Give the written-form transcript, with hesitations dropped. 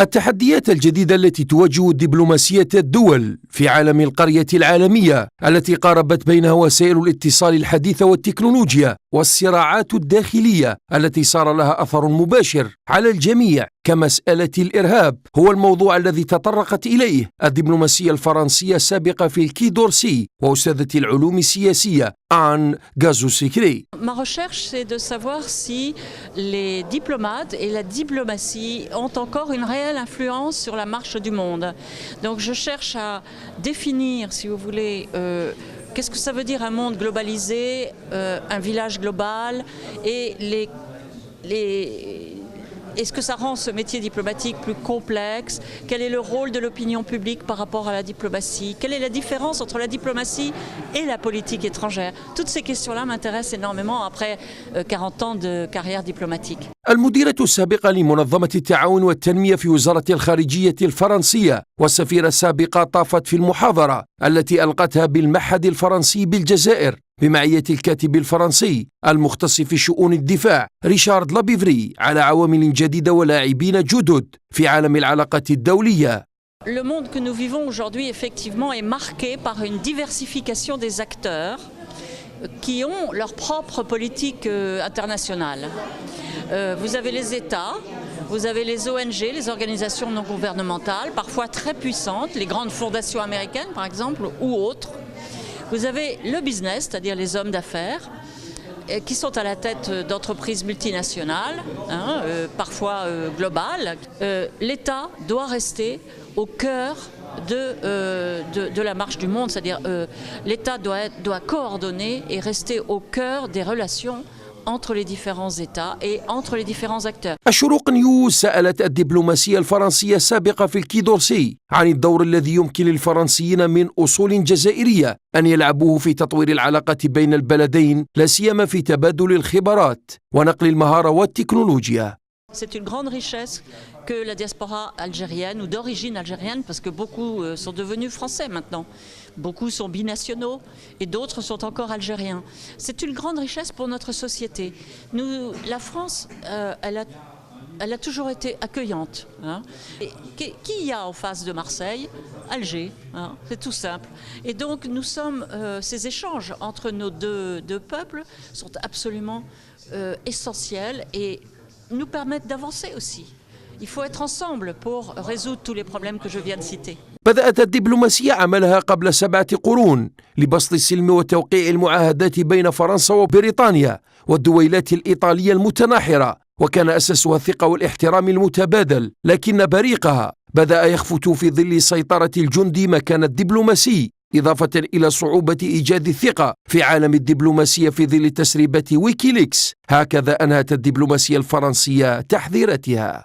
التحديات الجديدة التي تواجه دبلوماسية الدول في عالم القرية العالمية التي قاربت بينها وسائل الاتصال الحديثة والتكنولوجيا، والصراعات الداخلية التي صار لها أثر مباشر على الجميع كمسألة الإرهاب، هو الموضوع الذي تطرقت إليه الدبلوماسية الفرنسية السابقة في الكي دورسي وأستاذة العلوم السياسية آن غازو-سيكري. Ma recherche, c'est de savoir si les diplomates et la diplomatie ont encore une réelle influence sur la marche du monde. Donc je cherche à définir, si vous voulez, qu'est-ce que ça veut dire un monde globalisé, un village global, et est-ce que ça rend ce métier diplomatique plus complexe? Quel est le rôle de l'opinion publique par rapport à la diplomatie? Quelle est la différence entre la diplomatie et la politique étrangère? Toutes ces questions-là m'intéressent énormément après 40 ans de carrière diplomatique. المديرة السابقة لمنظمة التعاون والتنمية في وزارة الخارجية الفرنسية والسفيرة السابقة طافت في المحاضرة التي ألقتها بالمعهد الفرنسي بالجزائر بمعية الكاتب الفرنسي المختص في شؤون الدفاع ريشارد لابيفري على عوامل جديدة ولاعبين جدد في عالم العلاقات الدولية. Le monde que nous vivons aujourd'hui, effectivement, est marqué par une diversification des acteurs qui ont leur propre politique internationale. Vous avez les États, vous avez les ONG, les organisations non gouvernementales, parfois très puissantes, les grandes fondations américaines par exemple, ou autres. Vous avez le business, c'est-à-dire les hommes d'affaires, qui sont à la tête d'entreprises multinationales, parfois globales. L'État doit rester au cœur de la marche du monde, c'est-à-dire l'État doit coordonner et rester au cœur des relations entre les différents États et entre les différents acteurs. الشروق نيوز سألت الدبلوماسية الفرنسية السابقة في الكي دورسي عن الدور الذي يمكن للفرنسيين من أصول جزائرية أن يلعبوه في تطوير العلاقات بين البلدين، لا سيما في تبادل الخبرات ونقل المهارة والتكنولوجيا. C'est une grande richesse que la diaspora algérienne ou d'origine algérienne, parce que beaucoup sont devenus français maintenant, beaucoup sont binationaux et d'autres sont encore algériens. C'est une grande richesse pour notre société. La France, elle a toujours été accueillante. Et qui y a en face de Marseille? Alger, c'est tout simple. Et donc ces échanges entre nos deux peuples sont absolument essentiels et nous permettent d'avancer aussi. Il faut être ensemble pour résoudre tous les problèmes que je viens de citer. بدأت الدبلوماسية عملها قبل 7 قرون لبسط السلم وتوقيع المعاهدات بين فرنسا وبريطانيا والدويلات الإيطالية المتناحرة، وكان أساسها الثقة والاحترام المتبادل، لكن بريقها بدأ يخفت في ظل سيطرة الجندي مكان الدبلوماسي، إضافة إلى صعوبة إيجاد الثقة في عالم الدبلوماسية في ظل تسريبات ويكيليكس. هكذا أنهت الدبلوماسية الفرنسية تحذيراتها.